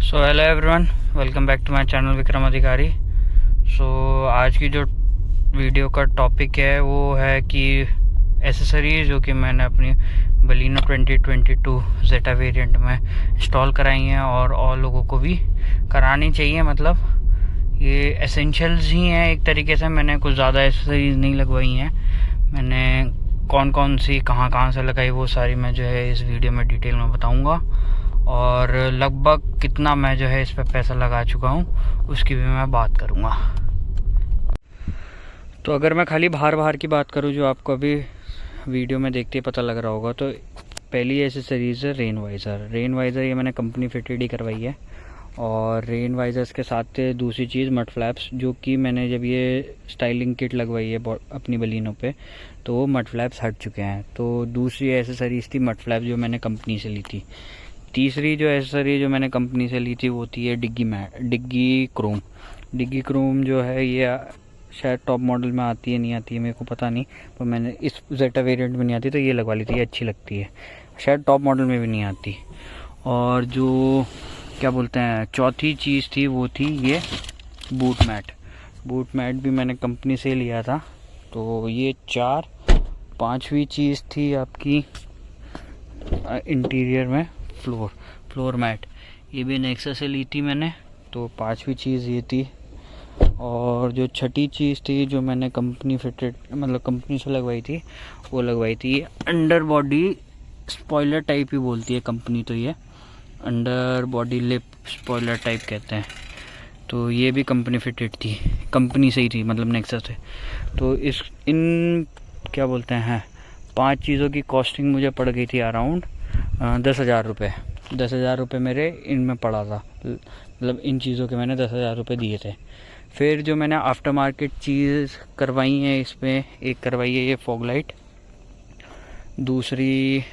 So hello everyone, welcome back to my channel Vikram Adhikari. आज की जो वीडियो का टॉपिक है वो है कि एसेसरीज जो कि मैंने अपनी बलिनो 2022 जेटा वेरिएंट में इंस्टॉल कराई हैं और लोगों को भी करानी चाहिए। मतलब ये एसेंशियल्स ही हैं एक तरीके से। मैंने कुछ ज़्यादा एसेसरीज नहीं लगवाई हैं। मैंने कौन कौन सी कहाँ से लगाई वो सारी मैं जो है इस वीडियो में डिटेल में बताऊँगा, और लगभग कितना मैं जो है इस पर पैसा लगा चुका हूँ उसकी भी मैं बात करूँगा। तो अगर मैं खाली बाहर की बात करूँ, जो आपको अभी वीडियो में देखते ही पता लग रहा होगा, तो पहली एसेसरीज है रेन वाइज़र। ये मैंने कंपनी फिटेड ही करवाई है। और रेन वाइज़र्स के साथ दूसरी चीज़ मड फ्लैप्स, जो कि मैंने जब ये स्टाइलिंग किट लगवाई है अपनी बलिनो पे, तो वो मड फ्लैप्स हट चुके हैं। तो दूसरी एसेसरीज थी मड फ्लैप्स, जो मैंने कंपनी से ली थी। तीसरी जो एसेसरी जो मैंने कंपनी से ली थी वो थी ये डिग्गी क्रोम जो है, ये शायद टॉप मॉडल में आती है, नहीं आती है मेरे को पता नहीं, पर मैंने इस जेटा वेरिएंट में नहीं आती तो ये लगवा ली थी। ये अच्छी लगती है, शायद टॉप मॉडल में भी नहीं आती। और जो क्या बोलते हैं चौथी चीज़ थी वो थी ये बूट मैट भी मैंने कंपनी से लिया था। तो ये पांचवी चीज़ थी आपकी इंटीरियर में फ्लोर मैट, ये भी नेक्सा से ली थी मैंने। तो पांचवी चीज़ ये थी। और जो छठी चीज़ थी जो मैंने कंपनी से लगवाई थी, वो लगवाई थी अंडर बॉडी स्पॉइलर टाइप ही बोलती है कंपनी, तो ये under body lip spoiler type कहते हैं। तो ये भी कंपनी फिटेड थी, कंपनी से ही थी, मतलब नेक्सा से। तो इन क्या बोलते हैं 5 चीज़ों की कॉस्टिंग मुझे पड़ गई थी अराउंड 10,000 रुपये। 10,000 रुपये मेरे इनमें पड़ा था, मतलब इन चीज़ों के मैंने 10,000 रुपये दिए थे। फिर जो मैंने आफ्टर मार्केट चीज़ करवाई है इसमें, एक करवाई है ये फॉग लाइट, दूसरी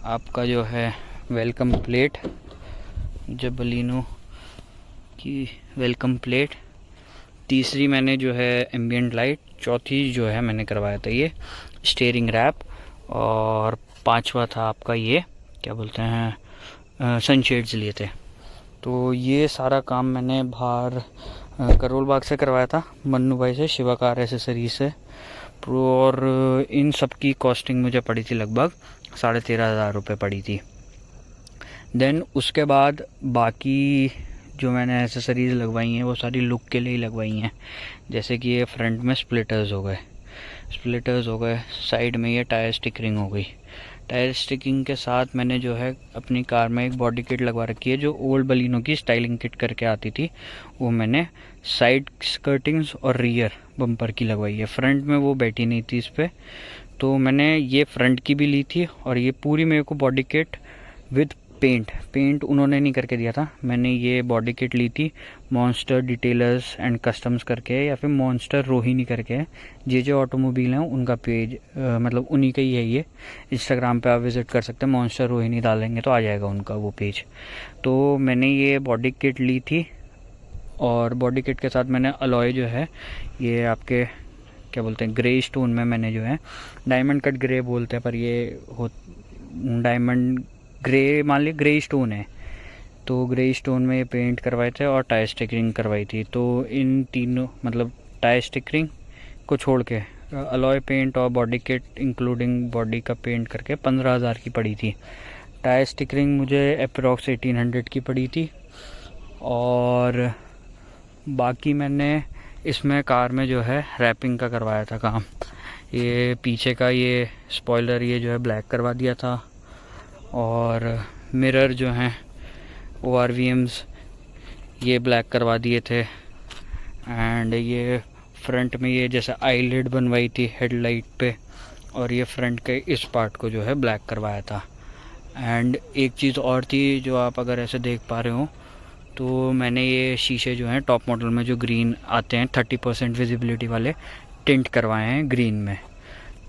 आपका जो है वेलकम प्लेट, जब बलिनो की वेलकम प्लेट, तीसरी मैंने जो है एम्बियंट लाइट, चौथी जो है मैंने करवाया था ये स्टीयरिंग रैप, और पांचवा था आपका ये क्या बोलते हैं सनशेड्स लिए थे। तो ये सारा काम मैंने बाहर करोल बाग से करवाया था, मन्नू भाई से, शिवा कार एसेसरीज से। और इन सब की कॉस्टिंग मुझे पड़ी थी लगभग 13,500 रुपये पड़ी थी। देन उसके बाद बाकी जो मैंने एसेसरीज़ लगवाई हैं वो सारी लुक के लिए ही लगवाई हैं। जैसे कि ये फ्रंट में स्प्लिटर्स हो गए, साइड में ये टायर स्टिकरिंग हो गई। टायर स्टिकिंग के साथ मैंने जो है अपनी कार में एक बॉडी किट लगवा रखी है, जो ओल्ड बलिनो की स्टाइलिंग किट करके आती थी। वो मैंने साइड स्कर्टिंग्स और रियर बम्पर की लगवाई है। फ्रंट में वो बैठी नहीं थी इस पर, तो मैंने ये फ्रंट की भी ली थी। और ये पूरी मेरे को बॉडी किट विद पेंट उन्होंने नहीं करके दिया था। मैंने ये बॉडी किट ली थी मॉन्स्टर डिटेलर्स एंड कस्टम्स करके, या फिर मॉन्स्टर रोहिणी करके, जो ऑटोमोबाइल हैं उनका पेज, मतलब उन्हीं का ही है ये। इंस्टाग्राम पे आप विज़िट कर सकते हैं, मॉन्स्टर रोहिणी डालेंगे तो आ जाएगा उनका वो पेज। तो मैंने ये बॉडी किट ली थी, और बॉडी किट के साथ मैंने अलॉय जो है ये आपके क्या बोलते हैं ग्रे स्टोन में मैंने जो है डायमंड कट ग्रे बोलते हैं, पर ये डायमंड ग्रे, मान लीजिए ग्रे स्टोन है, तो ग्रे स्टोन में ये पेंट करवाए थे और टायर स्टिकरिंग करवाई थी। तो इन तीनों, मतलब टायर स्टिकरिंग को छोड़ के अलॉय पेंट और बॉडी किट इंक्लूडिंग बॉडी का पेंट करके 15,000 की पड़ी थी। टायर स्टिकरिंग मुझे अप्रॉक्स 1800 की पड़ी थी। और बाकी मैंने इसमें कार में जो है रैपिंग का करवाया था काम। ये पीछे का ये स्पॉइलर ये जो है ब्लैक करवा दिया था, और मिरर जो हैं ORVMs ये ब्लैक करवा दिए थे। एंड ये फ्रंट में ये जैसे आईलिड बनवाई थी हेडलाइट पे, और ये फ्रंट के इस पार्ट को जो है ब्लैक करवाया था। एंड एक चीज़ और थी जो आप अगर ऐसे देख पा रहे हो, तो मैंने ये शीशे जो हैं टॉप मॉडल में जो ग्रीन आते हैं 30% विजिबिलिटी वाले, टिंट करवाए हैं ग्रीन में।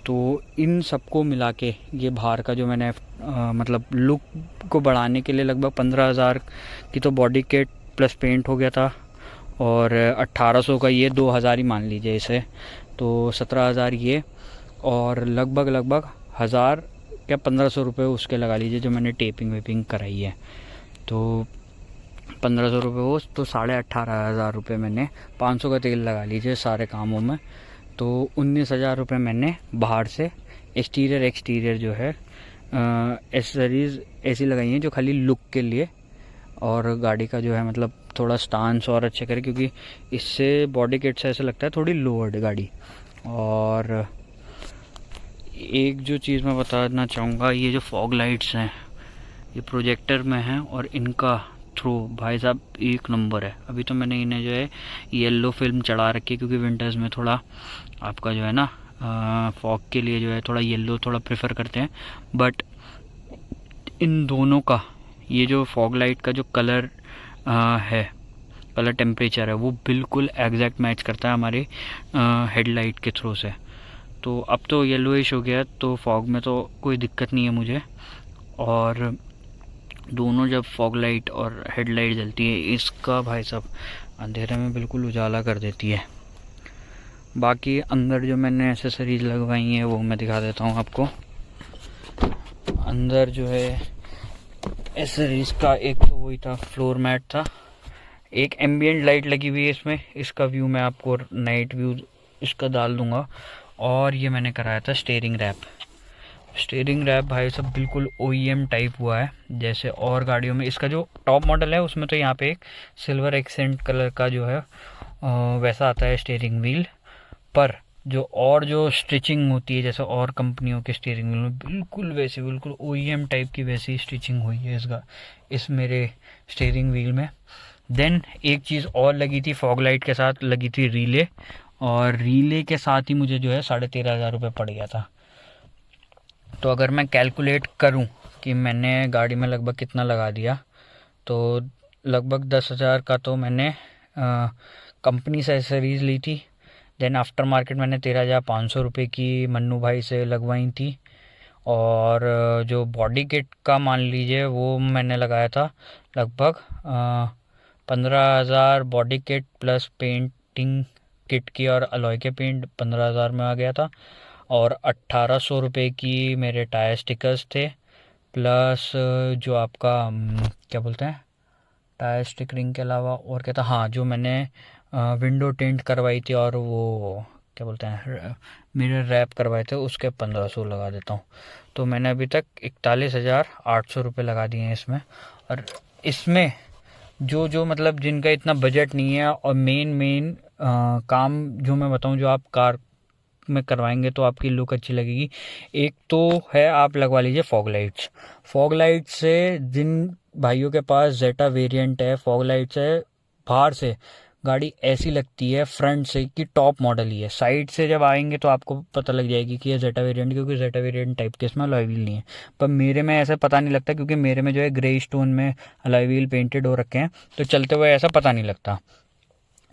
तो इन सबको मिला के ये बाहर का जो मैंने मतलब लुक को बढ़ाने के लिए लगभग 15,000 की तो बॉडी किट प्लस पेंट हो गया था, और 1800 का ये 2,000 ही मान लीजिए इसे, तो 17,000 ये, और लगभग 1,000 या 1,500 रुपये उसके लगा लीजिए जो मैंने टेपिंग वेपिंग कराई है। तो 1500 रुपये वो, तो 18,500 रुपये मैंने 500 का तेल लगा लीजिए सारे कामों में, तो 19,000 रुपये मैंने बाहर से एक्सटीरियर जो है एसेसरीज़ ऐसी लगाई हैं जो खाली लुक के लिए, और गाड़ी का जो है मतलब थोड़ा स्टांस और अच्छे करे, क्योंकि इससे बॉडी किट से ऐसा लगता है थोड़ी लोअर्ड गाड़ी। और एक जो चीज़ मैं बताना चाहूँगा, ये जो फॉग लाइट्स हैं ये प्रोजेक्टर में हैं, और इनका थ्रो भाई साहब एक नंबर है। अभी तो मैंने इन्हें जो है येलो फिल्म चढ़ा रखी है, क्योंकि विंटर्स में थोड़ा आपका जो है ना फॉग के लिए जो है थोड़ा येलो थोड़ा प्रेफर करते हैं। बट इन दोनों का ये जो फॉग लाइट का जो कलर है, कलर टेम्परेचर है, वो बिल्कुल एग्जैक्ट मैच करता है हमारे हेडलाइट के थ्रू से। तो अब तो येलोइश हो गया, तो फॉग में तो कोई दिक्कत नहीं है मुझे। और दोनों जब फॉग लाइट और हेडलाइट जलती है, इसका भाई साहब अंधेरे में बिल्कुल उजाला कर देती है। बाकी अंदर जो मैंने एसेसरीज लगवाई हैं वो मैं दिखा देता हूँ आपको। अंदर जो है एसेसरीज का एक तो वही था, फ्लोर मैट था, एक एम्बियंट लाइट लगी हुई है इसमें, इसका व्यू मैं आपको नाइट व्यू इसका डाल दूंगा। और ये मैंने कराया था स्टीयरिंग रैप भाई सब बिल्कुल OEM टाइप हुआ है, जैसे और गाड़ियों में। इसका जो टॉप मॉडल है उसमें तो यहाँ पे एक सिल्वर एक्सेंट कलर का जो है वैसा आता है स्टीयरिंग व्हील, पर जो स्टिचिंग होती है जैसे और कंपनियों के स्टीयरिंग व्हील में, बिल्कुल वैसी बिल्कुल OEM टाइप की वैसी स्टिचिंग हुई है इस मेरे स्टीयरिंग व्हील में। देन एक चीज़ और लगी थी, फॉग लाइट के साथ लगी थी रिले, और रिले के साथ ही मुझे जो है 13,500 रुपये पड़ गया था। तो अगर मैं कैलकुलेट करूं कि मैंने गाड़ी में लगभग कितना लगा दिया, तो लगभग 10,000 का तो मैंने कंपनी से एसेसरीज़ ली थी। देन आफ्टर मार्केट मैंने 13,500 रुपये की मन्नू भाई से लगवाई थी। और जो बॉडी किट का मान लीजिए वो मैंने लगाया था लगभग 15,000 body kit plus painting kit की, और अलॉय के पेंट 15,000 में आ गया था। और 1,800 रुपये की मेरे टायर स्टिकर्स थे, प्लस जो आपका क्या बोलते हैं टायर स्टिकरिंग के अलावा और क्या था, हाँ जो मैंने विंडो टिंट करवाई थी और वो क्या बोलते हैं मिरर रैप करवाए थे, उसके 1,500 लगा देता हूँ। तो मैंने अभी तक 41,800 रुपये लगा दिए हैं इसमें। और इसमें जो मतलब जिनका इतना बजट नहीं है, और मेन काम जो मैं बताऊं जो आप कार में करवाएंगे तो आपकी लुक अच्छी लगेगी, एक तो है आप लगवा लीजिए फॉग लाइट्स से। जिन भाइयों के पास जेटा वेरिएंट है, फॉग लाइट्स है, बाहर से गाड़ी ऐसी लगती है फ्रंट से कि टॉप मॉडल ही है, साइड से जब आएंगे तो आपको पता लग जाएगी कि ये जेटा वेरिएंट, क्योंकि जेटा वेरिएंट टाइप के इसमें अलॉय व्हील नहीं है। पर मेरे में ऐसा पता नहीं लगता, क्योंकि मेरे में जो है ग्रे स्टोन में अलॉय व्हील पेंटेड हो रखे हैं, तो चलते हुए ऐसा पता नहीं लगता।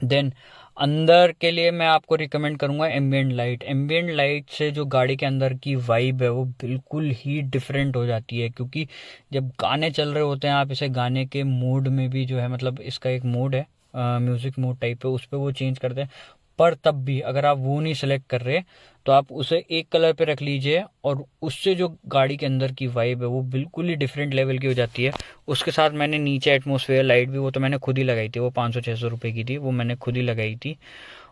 देन अंदर के लिए मैं आपको रिकमेंड करूंगा एम्बियंट लाइट से जो गाड़ी के अंदर की वाइब है वो बिल्कुल ही डिफरेंट हो जाती है, क्योंकि जब गाने चल रहे होते हैं आप इसे गाने के मोड में भी जो है मतलब इसका एक मोड है म्यूजिक मोड टाइप पे, उस पर वो चेंज करते हैं। पर तब भी अगर आप वो नहीं सेलेक्ट कर रहे तो आप उसे एक कलर पे रख लीजिए, और उससे जो गाड़ी के अंदर की वाइब है वो बिल्कुल ही डिफरेंट लेवल की हो जाती है। उसके साथ मैंने नीचे एटमॉस्फेयर लाइट भी, वो तो मैंने खुद ही लगाई थी, वो 500-600 रुपये की थी, वो मैंने खुद ही लगाई थी।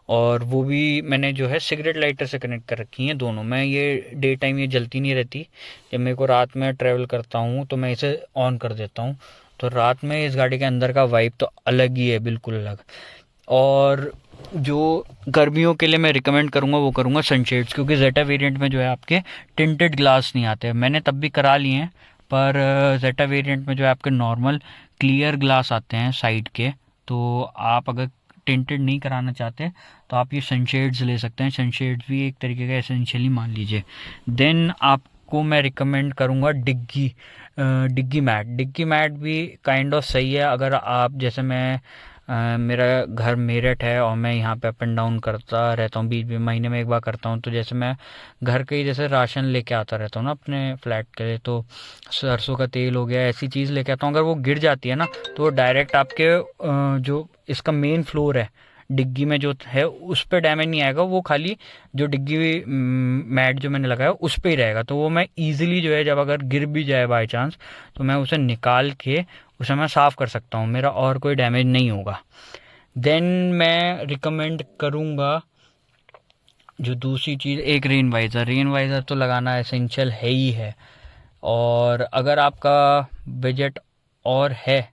और वो भी मैंने जो है सिगरेट लाइटर से कनेक्ट कर रखी हैं दोनों। मैं ये डे टाइम ये जलती नहीं रहती, जब मेरे को रात में ट्रैवल करता हूँ तो मैं इसे ऑन कर देता हूँ, तो रात में इस गाड़ी के अंदर का वाइब तो अलग ही है, बिल्कुल अलग। और जो गर्मियों के लिए मैं रिकमेंड करूँगा वो करूँगा सनशेड्स, क्योंकि जेटा वेरिएंट में जो है आपके टिंटेड ग्लास नहीं आते। मैंने तब भी करा लिए हैं, पर जेटा वेरिएंट में जो है आपके नॉर्मल क्लियर ग्लास आते हैं साइड के। तो आप अगर टिंटेड नहीं कराना चाहते तो आप ये सनशेड्स ले सकते हैं, सनशेड्स भी एक तरीके का एसेंशियली मान लीजिए। देन आपको मैं रिकमेंड करूँगा डिग्गी मैट भी काइंड ऑफ सही है। अगर आप जैसे मैं मेरा घर मेरठ है और मैं यहाँ पे अप एंड डाउन करता रहता हूँ, बीच में महीने में एक बार करता हूँ, तो जैसे मैं घर के ही जैसे राशन लेके आता रहता हूँ ना अपने फ्लैट के लिए, तो सरसों का तेल हो गया, ऐसी चीज़ लेके आता हूँ। अगर वो गिर जाती है ना तो वो डायरेक्ट आपके जो इसका मेन फ्लोर है डिग्गी में जो है उस पर डैमेज नहीं आएगा, वो खाली जो डिग्गी मैट जो मैंने लगाया उस पर ही रहेगा। तो वो मैं ईजिली जो है जब अगर गिर भी जाए बाई चांस तो मैं उसे निकाल के उसे मैं साफ़ कर सकता हूँ, मेरा और कोई डैमेज नहीं होगा। देन मैं रिकमेंड करूँगा जो दूसरी चीज़, एक रेन वाइज़र तो लगाना एसेंशियल है ही है। और अगर आपका बजट और है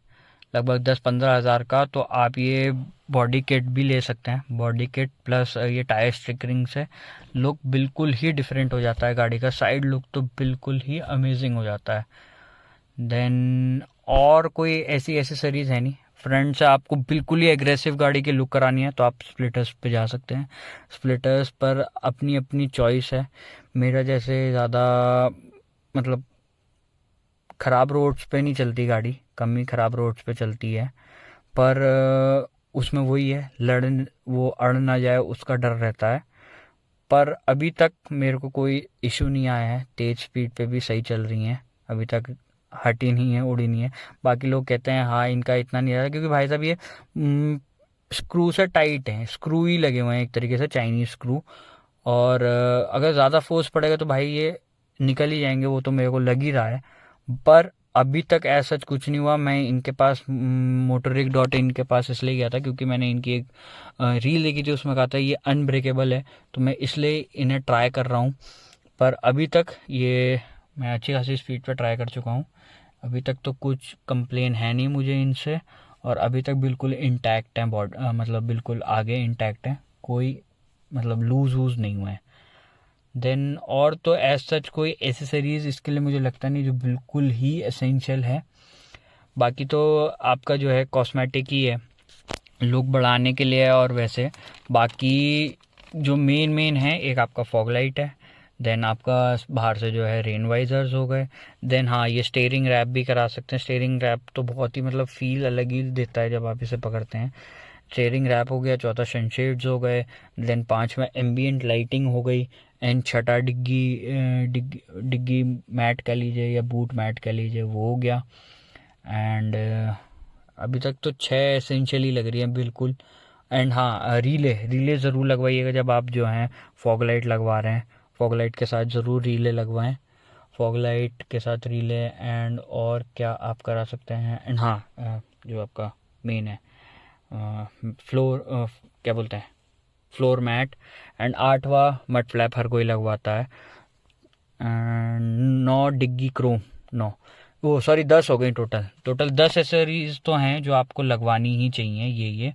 लगभग 10-15 हज़ार का तो आप ये बॉडी किट भी ले सकते हैं। बॉडी किट प्लस ये टायर स्टिकरिंग से लुक बिल्कुल ही डिफरेंट हो जाता है गाड़ी का, साइड लुक तो बिल्कुल ही अमेजिंग हो जाता है। देन और कोई ऐसी एसेसरीज़ है नहीं। फ्रंट से आपको बिल्कुल ही एग्रेसिव गाड़ी की लुक करानी है तो आप स्प्लिटर्स पे जा सकते हैं। स्प्लिटर्स पर अपनी अपनी चॉइस है। मेरा जैसे ज़्यादा मतलब ख़राब रोड्स पे नहीं चलती गाड़ी, कम ही ख़राब रोड्स पे चलती है, पर उसमें वही है वो अड़ ना जाए उसका डर रहता है। पर अभी तक मेरे को कोई इशू नहीं आया है, तेज़ स्पीड पे भी सही चल रही हैं, अभी तक हटी नहीं है, उड़ी नहीं है। बाकी लोग कहते हैं हाँ इनका इतना नहीं रहा, क्योंकि भाई साहब ये स्क्रू से टाइट हैं, स्क्रू ही लगे हुए हैं एक तरीके से, चाइनीज़ स्क्रू। और अगर ज़्यादा फोर्स पड़ेगा तो भाई ये निकल ही जाएंगे, वो तो मेरे को लग ही रहा है। पर अभी तक ऐसा कुछ नहीं हुआ। मैं इनके पास motoric.in के पास इसलिए गया था क्योंकि मैंने इनकी एक रील देखी थी, उसमें कहा था ये अनब्रेकेबल है, तो मैं इसलिए इन्हें ट्राई कर रहा हूँ। पर अभी तक ये मैं अच्छी खासी स्पीड पर ट्राई कर चुका हूँ, अभी तक तो कुछ कंप्लेन है नहीं मुझे इनसे, और अभी तक बिल्कुल इंटैक्ट है मतलब बिल्कुल आगे इंटैक्ट है, कोई मतलब लूज़ वूज़ नहीं हुए हैं। देन और तो एज सच कोई एसेसरीज़ इसके लिए मुझे लगता नहीं जो बिल्कुल ही एसेंशियल है। बाकी तो आपका जो है कॉस्मेटिक ही है, लुक बढ़ाने के लिए। और वैसे बाकी जो मेन है, एक आपका फॉग लाइट है, देन आपका बाहर से जो है रेन वाइजर्स हो गए। देन हाँ ये स्टीयरिंग रैप भी करा सकते हैं। स्टीयरिंग रैप तो बहुत ही मतलब फील अलग ही देता है जब आप इसे पकड़ते हैं। स्टीयरिंग रैप हो गया, चौथा सनशेड्स हो गए, देन पांचवा एम्बियंट लाइटिंग हो गई, एंड छठा डिग्गी मैट कह लीजिए या बूट मैट कह लीजिए, वो हो गया। एंड अभी तक तो 6 एसेंशियली लग रही है बिल्कुल। एंड हाँ रीले ज़रूर लगवाइएगा जब आप जो हैं फॉग लाइट लगवा रहे हैं, फॉग लाइट के साथ ज़रूर रीले लगवाएं, फॉग लाइट के साथ रीले। एंड और क्या आप करा सकते हैं, एंड हाँ जो आपका मेन है फ्लोर क्या बोलते हैं फ्लोर मैट। एंड 8वां मड फ्लैप हर कोई लगवाता है। 9 डिग्गी क्रोम, 9 वो सॉरी 10 हो गई टोटल 10 एसेसरीज तो हैं जो आपको लगवानी ही चाहिए ये।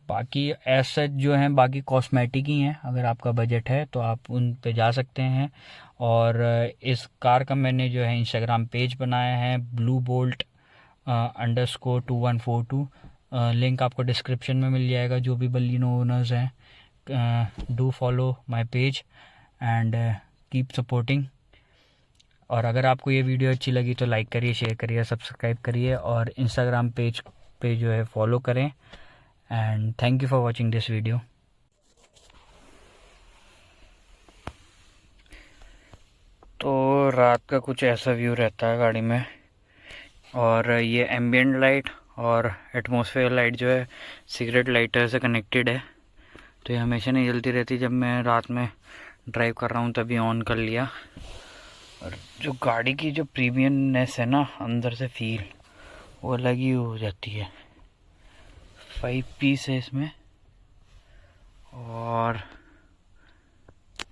बाकी ऐसे जो हैं बाकी कॉस्मेटिक ही हैं, अगर आपका बजट है तो आप उन पे जा सकते हैं। और इस कार का मैंने जो है इंस्टाग्राम पेज बनाया है bluebolt_2142, लिंक आपको डिस्क्रिप्शन में मिल जाएगा। जो भी बलिनो ओनर्स हैं do follow my page and keep supporting. और अगर आपको ये वीडियो अच्छी लगी तो लाइक करिए, शेयर करिए, सब्सक्राइब करिए और इंस्टाग्राम पेज पे जो है फॉलो करें। And thank you for watching this video. तो रात का कुछ ऐसा व्यू रहता है गाड़ी में, और ये एम्बियंट लाइट और एटमॉस्फेयर लाइट जो है सिगरेट लाइटर से कनेक्टेड है, तो ये हमेशा नहीं जलती रहती। जब मैं रात में ड्राइव कर रहा हूँ तभी ऑन कर लिया। और जो गाड़ी की जो प्रीमियमनेस है ना, अंदर से फील वो अलग ही हो जाती है। 5 पीस है इसमें, और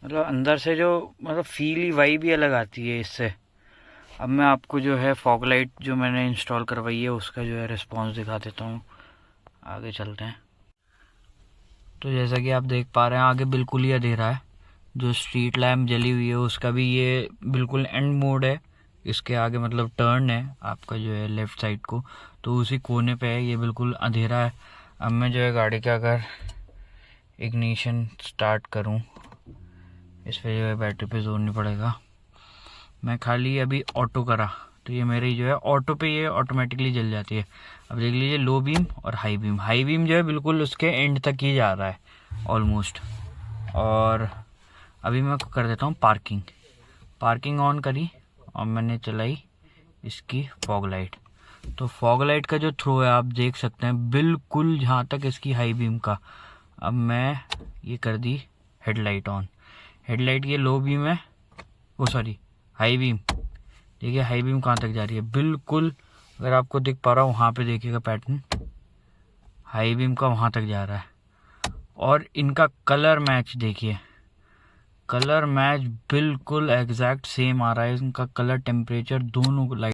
मतलब अंदर से जो मतलब फील ही वाइब ही अलग आती है इससे। अब मैं आपको जो है फॉग लाइट जो मैंने इंस्टॉल करवाई है उसका जो है रिस्पॉन्स दिखा देता हूँ, आगे चलते हैं। तो जैसा कि आप देख पा रहे हैं आगे बिल्कुल ही अंधेरा है, जो स्ट्रीट लैम्प जली हुई है उसका भी ये बिल्कुल एंड मोड है। इसके आगे मतलब टर्न है आपका जो है लेफ़्ट साइड को, तो उसी कोने पे है, ये बिल्कुल अंधेरा है। अब मैं जो है गाड़ी का अगर इग्निशन स्टार्ट करूं, इस पर जो है बैटरी पे जोर नहीं पड़ेगा। मैं खाली अभी ऑटो करा तो ये मेरी जो है ऑटो पे ये ऑटोमेटिकली जल जाती है। अब देख लीजिए लो बीम और हाई बीम जो है बिल्कुल उसके एंड तक ही जा रहा है ऑलमोस्ट। और अभी मैं कर देता हूँ पार्किंग ऑन करी और मैंने चलाई इसकी फॉग लाइट, तो फॉग लाइट का जो थ्रो है आप देख सकते हैं बिल्कुल जहाँ तक इसकी हाई बीम का। अब मैं ये कर दी हेडलाइट ऑन, हेडलाइट ये लो बीम है, ओ सॉरी हाई बीम। देखिए हाई बीम कहाँ तक जा रही है, बिल्कुल अगर आपको दिख पा रहा हो वहाँ पे देखिएगा पैटर्न, हाई बीम का वहाँ तक जा रहा है। और इनका कलर मैच देखिए, कलर मैच बिल्कुल एग्जैक्ट सेम आ रहा है, इनका कलर टेम्परेचर दोनों लाइट